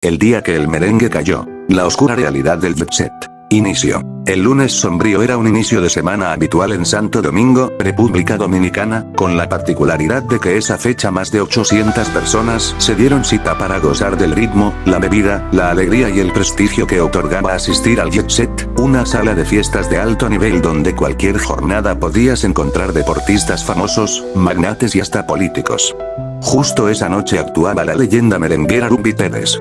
El día que el merengue cayó. La oscura realidad del jet set. Inicio. El lunes sombrío era un inicio de semana habitual en Santo Domingo, República Dominicana, con la particularidad de que esa fecha más de 800 personas se dieron cita para gozar del ritmo, la bebida, la alegría y el prestigio que otorgaba asistir al Jet Set, una sala de fiestas de alto nivel donde cualquier jornada podías encontrar deportistas famosos, magnates y hasta políticos. Justo esa noche actuaba la leyenda merenguera Ruby Pérez.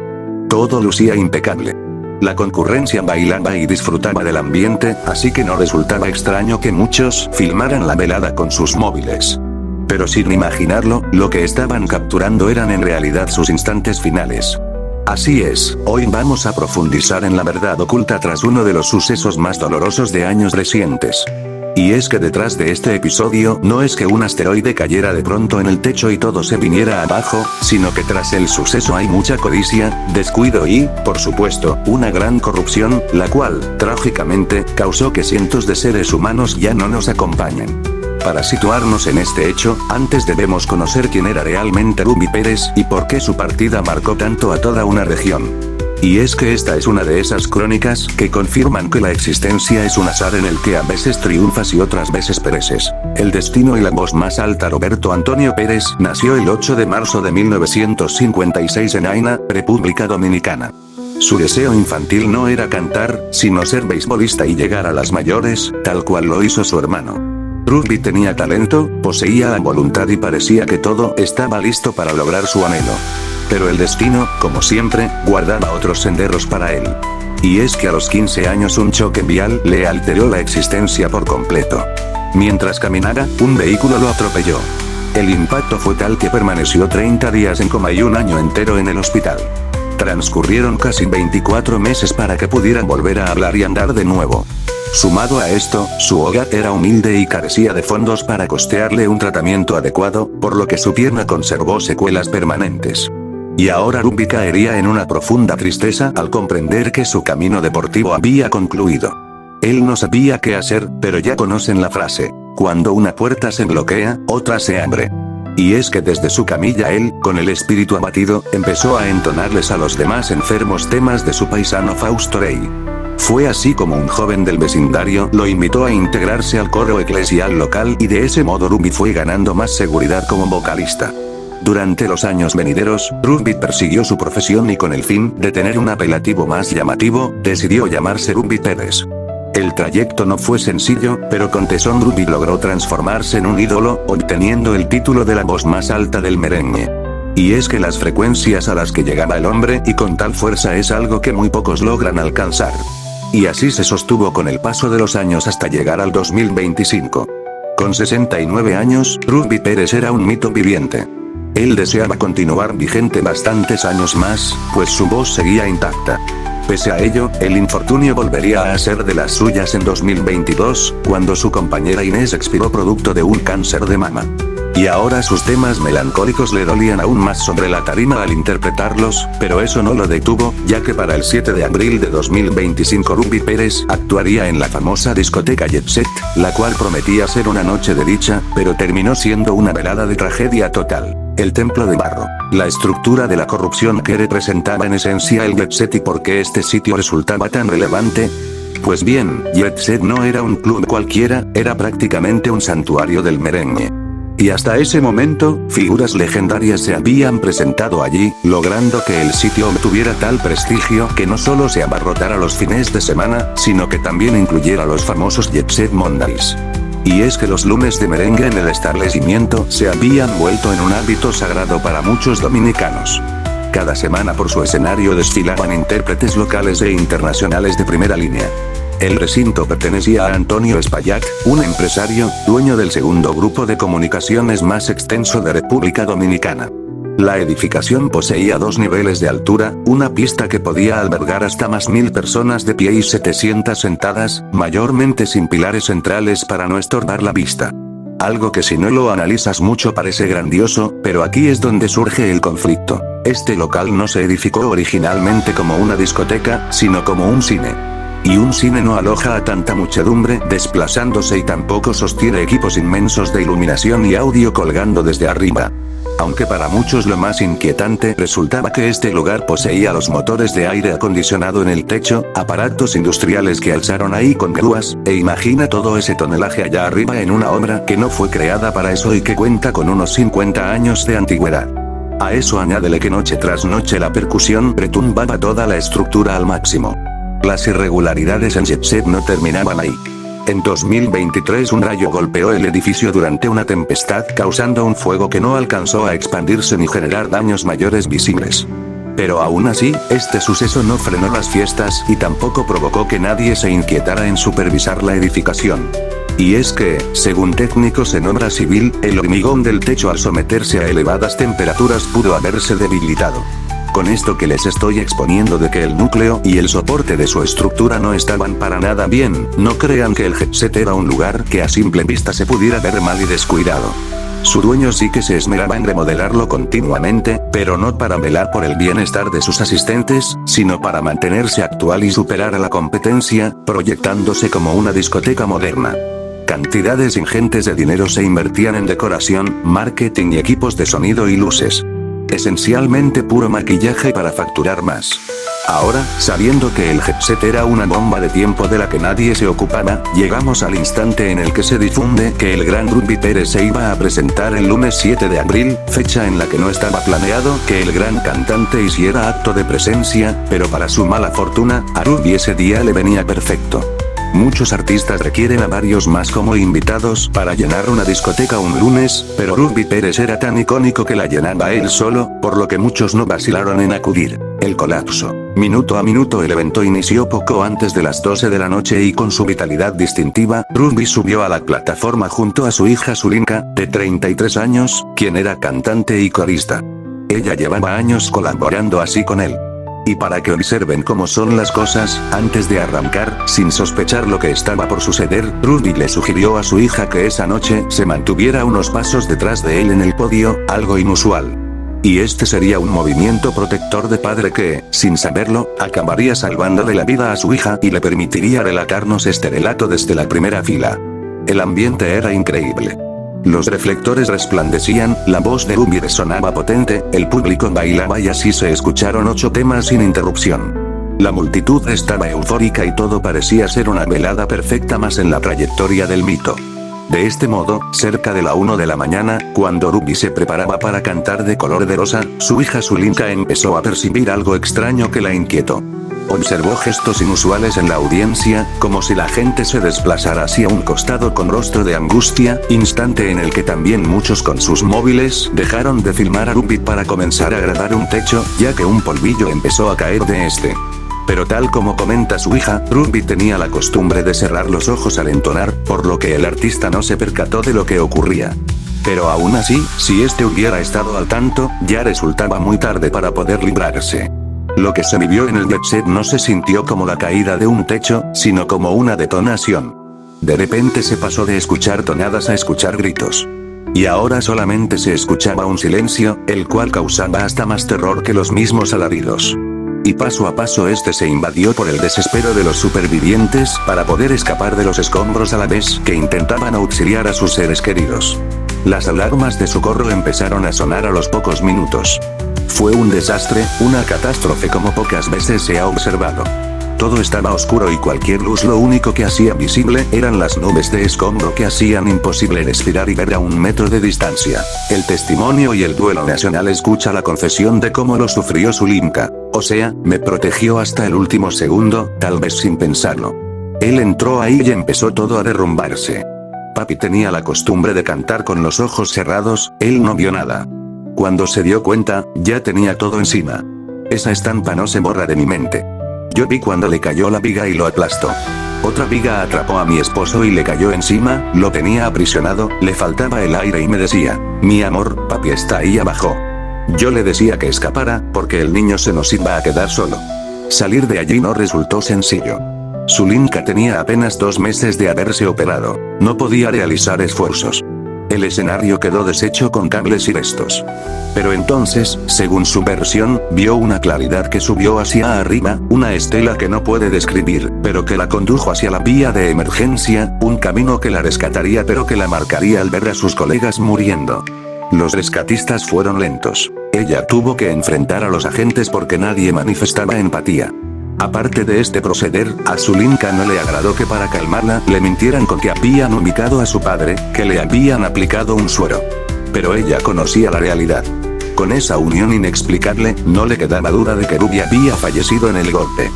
Todo lucía impecable. La concurrencia bailaba y disfrutaba del ambiente, así que no resultaba extraño que muchos filmaran la velada con sus móviles. Pero sin imaginarlo, lo que estaban capturando eran en realidad sus instantes finales. Así es, hoy vamos a profundizar en la verdad oculta tras uno de los sucesos más dolorosos de años recientes. Y es que detrás de este episodio no es que un asteroide cayera de pronto en el techo y todo se viniera abajo, sino que tras el suceso hay mucha codicia, descuido y, por supuesto, una gran corrupción, la cual, trágicamente, causó que cientos de seres humanos ya no nos acompañen. Para situarnos en este hecho, antes debemos conocer quién era realmente Ruby Pérez y por qué su partida marcó tanto a toda una región. Y es que esta es una de esas crónicas que confirman que la existencia es un azar en el que a veces triunfas y otras veces pereces. El destino y la voz más alta. Roberto Antonio Pérez nació el 8 de marzo de 1956 en Haina, República Dominicana. Su deseo infantil no era cantar, sino ser beisbolista y llegar a las mayores, tal cual lo hizo su hermano. Ruby tenía talento, poseía la voluntad y parecía que todo estaba listo para lograr su anhelo. Pero el destino, como siempre, guardaba otros senderos para él. Y es que a los 15 años un choque vial le alteró la existencia por completo. Mientras caminaba, un vehículo lo atropelló. El impacto fue tal que permaneció 30 días en coma y un año entero en el hospital. Transcurrieron casi 24 meses para que pudieran volver a hablar y andar de nuevo. Sumado a esto, su hogar era humilde y carecía de fondos para costearle un tratamiento adecuado, por lo que su pierna conservó secuelas permanentes. Y ahora Ruby caería en una profunda tristeza al comprender que su camino deportivo había concluido. Él no sabía qué hacer, pero ya conocen la frase: cuando una puerta se bloquea, otra se abre. Y es que desde su camilla él, con el espíritu abatido, empezó a entonarles a los demás enfermos temas de su paisano Fausto Rey. Fue así como un joven del vecindario lo invitó a integrarse al coro eclesial local y de ese modo Ruby fue ganando más seguridad como vocalista. Durante los años venideros, Ruby persiguió su profesión y con el fin de tener un apelativo más llamativo, decidió llamarse Ruby Pérez. El trayecto no fue sencillo, pero con tesón Ruby logró transformarse en un ídolo, obteniendo el título de la voz más alta del merengue. Y es que las frecuencias a las que llegaba el hombre y con tal fuerza es algo que muy pocos logran alcanzar. Y así se sostuvo con el paso de los años hasta llegar al 2025. Con 69 años, Ruby Pérez era un mito viviente. Él deseaba continuar vigente bastantes años más, pues su voz seguía intacta. Pese a ello, el infortunio volvería a hacer de las suyas en 2022, cuando su compañera Inés expiró producto de un cáncer de mama. Y ahora sus temas melancólicos le dolían aún más sobre la tarima al interpretarlos, pero eso no lo detuvo, ya que para el 7 de abril de 2025 Ruby Pérez actuaría en la famosa discoteca Jet Set, la cual prometía ser una noche de dicha, pero terminó siendo una velada de tragedia total. El templo de barro. La estructura de la corrupción que representaba en esencia el Jet Set y por qué este sitio resultaba tan relevante. Pues bien, Jet Set no era un club cualquiera, era prácticamente un santuario del merengue. Y hasta ese momento, figuras legendarias se habían presentado allí, logrando que el sitio obtuviera tal prestigio que no solo se abarrotara los fines de semana, sino que también incluyera los famosos Jet Set Mondays. Y es que los lunes de merengue en el establecimiento se habían vuelto en un hábito sagrado para muchos dominicanos. Cada semana por su escenario desfilaban intérpretes locales e internacionales de primera línea. El recinto pertenecía a Antonio Espaillat, un empresario, dueño del segundo grupo de comunicaciones más extenso de República Dominicana. La edificación poseía 2 niveles de altura, una pista que podía albergar hasta más 1000 personas de pie y 700 sentadas, mayormente sin pilares centrales para no estorbar la vista. Algo que si no lo analizas mucho parece grandioso, pero aquí es donde surge el conflicto. Este local no se edificó originalmente como una discoteca, sino como un cine. Y un cine no aloja a tanta muchedumbre desplazándose y tampoco sostiene equipos inmensos de iluminación y audio colgando desde arriba. Aunque para muchos lo más inquietante resultaba que este lugar poseía los motores de aire acondicionado en el techo, aparatos industriales que alzaron ahí con grúas, e imagina todo ese tonelaje allá arriba en una obra que no fue creada para eso y que cuenta con unos 50 años de antigüedad. A eso añádele que noche tras noche la percusión retumbaba toda la estructura al máximo. Las irregularidades en Jet Set no terminaban ahí. En 2023 un rayo golpeó el edificio durante una tempestad causando un fuego que no alcanzó a expandirse ni generar daños mayores visibles. Pero aún así, este suceso no frenó las fiestas y tampoco provocó que nadie se inquietara en supervisar la edificación. Y es que, según técnicos en obra civil, el hormigón del techo al someterse a elevadas temperaturas pudo haberse debilitado. Con esto que les estoy exponiendo de que el núcleo y el soporte de su estructura no estaban para nada bien, no crean que el Jet Set era un lugar que a simple vista se pudiera ver mal y descuidado. Su dueño sí que se esmeraba en remodelarlo continuamente, pero no para velar por el bienestar de sus asistentes, sino para mantenerse actual y superar a la competencia, proyectándose como una discoteca moderna. Cantidades ingentes de dinero se invertían en decoración, marketing y equipos de sonido y luces. Esencialmente puro maquillaje para facturar más. Ahora, sabiendo que el Jet Set era una bomba de tiempo de la que nadie se ocupaba, llegamos al instante en el que se difunde que el gran Rubby Pérez se iba a presentar el lunes 7 de abril, fecha en la que no estaba planeado que el gran cantante hiciera acto de presencia, pero para su mala fortuna, a Rubby ese día le venía perfecto. Muchos artistas requieren a varios más como invitados para llenar una discoteca un lunes, pero Rubby Pérez era tan icónico que la llenaba él solo, por lo que muchos no vacilaron en acudir. El colapso. Minuto a minuto el evento inició poco antes de las 12 de la noche y con su vitalidad distintiva, Rubby subió a la plataforma junto a su hija Zulinka, de 33 años, quien era cantante y corista. Ella llevaba años colaborando así con él. Y para que observen cómo son las cosas, antes de arrancar, sin sospechar lo que estaba por suceder, Rubby le sugirió a su hija que esa noche se mantuviera unos pasos detrás de él en el podio, algo inusual. Y este sería un movimiento protector de padre que, sin saberlo, acabaría salvándole la vida a su hija y le permitiría relatarnos este relato desde la primera fila. El ambiente era increíble. Los reflectores resplandecían, la voz de Rubby resonaba potente, el público bailaba y así se escucharon 8 temas sin interrupción. La multitud estaba eufórica y todo parecía ser una velada perfecta más en la trayectoria del mito. De este modo, cerca de la 1 de la mañana, cuando Rubby se preparaba para cantar de color de rosa, su hija Zulinka empezó a percibir algo extraño que la inquietó. Observó gestos inusuales en la audiencia, como si la gente se desplazara hacia un costado con rostro de angustia, instante en el que también muchos con sus móviles dejaron de filmar a Rubby para comenzar a grabar un techo, ya que un polvillo empezó a caer de este. Pero tal como comenta su hija, Rubby tenía la costumbre de cerrar los ojos al entonar, por lo que el artista no se percató de lo que ocurría. Pero aún así, si este hubiera estado al tanto, ya resultaba muy tarde para poder librarse. Lo que se vivió en el Jet Set no se sintió como la caída de un techo, sino como una detonación. De repente se pasó de escuchar tonadas a escuchar gritos. Y ahora solamente se escuchaba un silencio, el cual causaba hasta más terror que los mismos alaridos. Y paso a paso este se invadió por el desespero de los supervivientes para poder escapar de los escombros a la vez que intentaban auxiliar a sus seres queridos. Las alarmas de socorro empezaron a sonar a los pocos minutos. Fue un desastre, una catástrofe como pocas veces se ha observado. Todo estaba oscuro y cualquier luz lo único que hacía visible eran las nubes de escombro que hacían imposible respirar y ver a 1 metro de distancia. El testimonio y el duelo nacional escucha la confesión de cómo lo sufrió Zulinka. O sea, me protegió hasta el último segundo, tal vez sin pensarlo. Él entró ahí y empezó todo a derrumbarse. Papi tenía la costumbre de cantar con los ojos cerrados, él no vio nada. Cuando se dio cuenta, ya tenía todo encima. Esa estampa no se borra de mi mente. Yo vi cuando le cayó la viga y lo aplastó. Otra viga atrapó a mi esposo y le cayó encima, lo tenía aprisionado, le faltaba el aire y me decía, mi amor, papi está ahí abajo. Yo le decía que escapara, porque el niño se nos iba a quedar solo. Salir de allí no resultó sencillo. Zulinka tenía apenas 2 meses de haberse operado, no podía realizar esfuerzos. El escenario quedó deshecho con cables y restos. Pero entonces, según su versión, vio una claridad que subió hacia arriba, una estela que no puede describir, pero que la condujo hacia la vía de emergencia, un camino que la rescataría pero que la marcaría al ver a sus colegas muriendo. Los rescatistas fueron lentos. Ella tuvo que enfrentar a los agentes porque nadie manifestaba empatía. Aparte de este proceder, a Zulinka no le agradó que para calmarla le mintieran con que habían ubicado a su padre, que le habían aplicado un suero. Pero ella conocía la realidad. Con esa unión inexplicable, no le quedaba duda de que Ruby había fallecido en el golpe.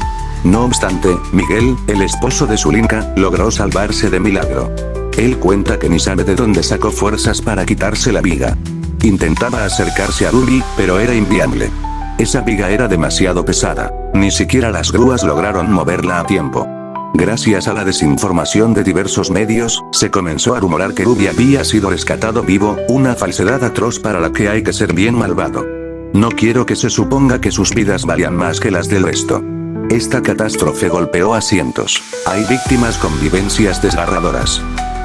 No obstante, Miguel, el esposo de Zulinka, logró salvarse de milagro. Él cuenta que ni sabe de dónde sacó fuerzas para quitarse la viga. Intentaba acercarse a Ruby, pero era inviable. Esa viga era demasiado pesada. Ni siquiera las grúas lograron moverla a tiempo. Gracias a la desinformación de diversos medios, se comenzó a rumorar que Ruby había sido rescatado vivo, una falsedad atroz para la que hay que ser bien malvado. No quiero que se suponga que sus vidas valían más que las del resto. Esta catástrofe golpeó a cientos. Hay víctimas con vivencias desgarradoras.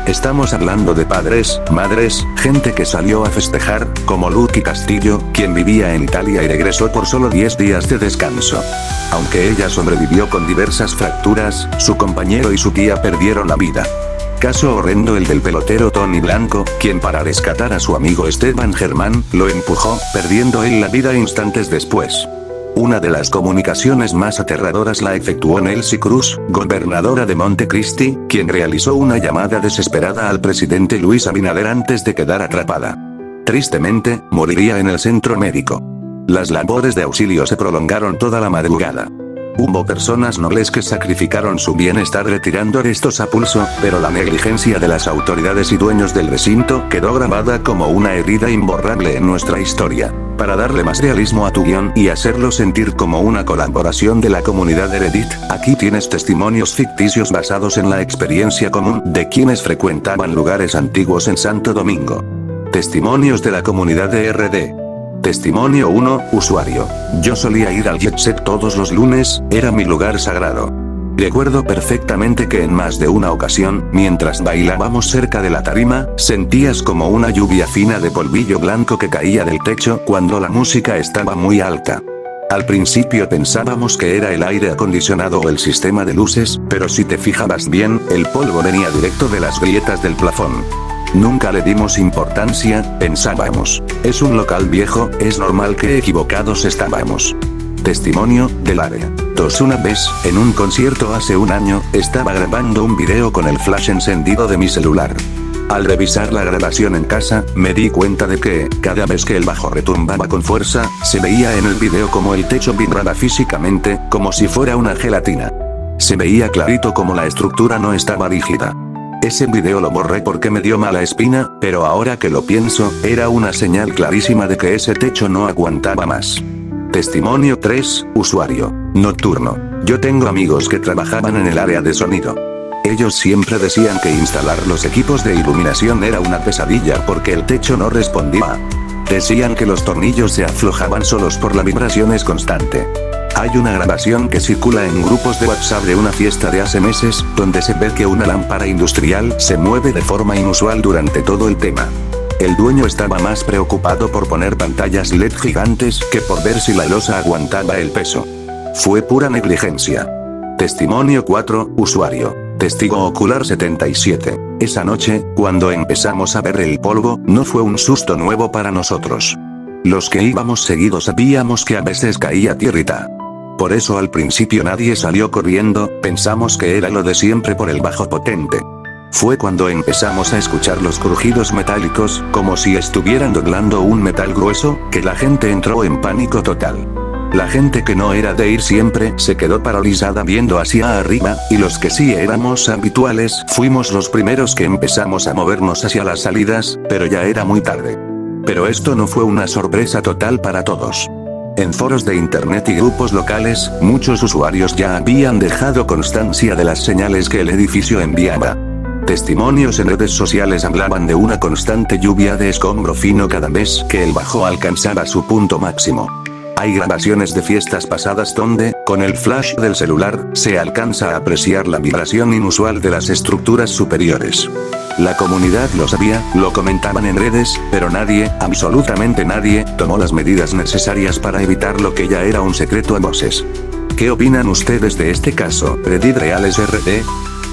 Estamos hablando de padres, madres, gente que salió a festejar, como Lucky Castillo, quien vivía en Italia y regresó por solo 10 días de descanso. Aunque ella sobrevivió con diversas fracturas, su compañero y su tía perdieron la vida. Caso horrendo el del pelotero Tony Blanco, quien para rescatar a su amigo Esteban Germán, lo empujó, perdiendo él la vida instantes después. Una de las comunicaciones más aterradoras la efectuó Nelcy Cruz, gobernadora de Montecristi, quien realizó una llamada desesperada al presidente Luis Abinader antes de quedar atrapada. Tristemente, moriría en el centro médico. Las labores de auxilio se prolongaron toda la madrugada. Hubo personas nobles que sacrificaron su bienestar retirando restos a pulso, pero la negligencia de las autoridades y dueños del recinto quedó grabada como una herida imborrable en nuestra historia. Para darle más realismo a tu guión y hacerlo sentir como una colaboración de la comunidad de Reddit, aquí tienes testimonios ficticios basados en la experiencia común de quienes frecuentaban lugares antiguos en Santo Domingo. Testimonios de la comunidad de RD. Testimonio 1, usuario. Yo solía ir al Jet Set todos los lunes, era mi lugar sagrado. Recuerdo perfectamente que en más de una ocasión, mientras bailábamos cerca de la tarima, sentías como una lluvia fina de polvillo blanco que caía del techo cuando la música estaba muy alta. Al principio pensábamos que era el aire acondicionado o el sistema de luces, pero si te fijabas bien, el polvo venía directo de las grietas del plafón. Nunca le dimos importancia, pensábamos. Es un local viejo, es normal que equivocados estábamos. Testimonio, del área. 2. Una vez, en un concierto hace un año, estaba grabando un video con el flash encendido de mi celular. Al revisar la grabación en casa, me di cuenta de que, cada vez que el bajo retumbaba con fuerza, se veía en el video como el techo vibraba físicamente, como si fuera una gelatina. Se veía clarito como la estructura no estaba rígida. Ese video lo borré porque me dio mala espina, pero ahora que lo pienso, era una señal clarísima de que ese techo no aguantaba más. Testimonio 3, usuario. Nocturno. Yo tengo amigos que trabajaban en el área de sonido. Ellos siempre decían que instalar los equipos de iluminación era una pesadilla porque el techo no respondía. Decían que los tornillos se aflojaban solos por la vibración constante. Hay una grabación que circula en grupos de WhatsApp de una fiesta de hace meses, donde se ve que una lámpara industrial se mueve de forma inusual durante todo el tema. El dueño estaba más preocupado por poner pantallas LED gigantes que por ver si la losa aguantaba el peso. Fue pura negligencia. Testimonio 4, usuario. Testigo ocular 77. Esa noche, cuando empezamos a ver el polvo, no fue un susto nuevo para nosotros. Los que íbamos seguidos sabíamos que a veces caía tierrita. Por eso al principio nadie salió corriendo, pensamos que era lo de siempre por el bajo potente. Fue cuando empezamos a escuchar los crujidos metálicos, como si estuvieran doblando un metal grueso, que la gente entró en pánico total. La gente que no era de ir siempre se quedó paralizada viendo hacia arriba, y los que sí éramos habituales fuimos los primeros que empezamos a movernos hacia las salidas, pero ya era muy tarde. Pero esto no fue una sorpresa total para todos. En foros de internet y grupos locales, muchos usuarios ya habían dejado constancia de las señales que el edificio enviaba. Testimonios en redes sociales hablaban de una constante lluvia de escombro fino cada vez que el bajo alcanzaba su punto máximo. Hay grabaciones de fiestas pasadas donde, con el flash del celular, se alcanza a apreciar la vibración inusual de las estructuras superiores. La comunidad lo sabía, lo comentaban en redes, pero nadie, absolutamente nadie, tomó las medidas necesarias para evitar lo que ya era un secreto a voces. ¿Qué opinan ustedes de este caso? Reddit Reales RD.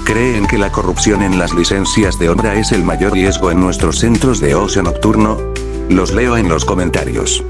¿Creen que la corrupción en las licencias de obra es el mayor riesgo en nuestros centros de ocio nocturno? Los leo en los comentarios.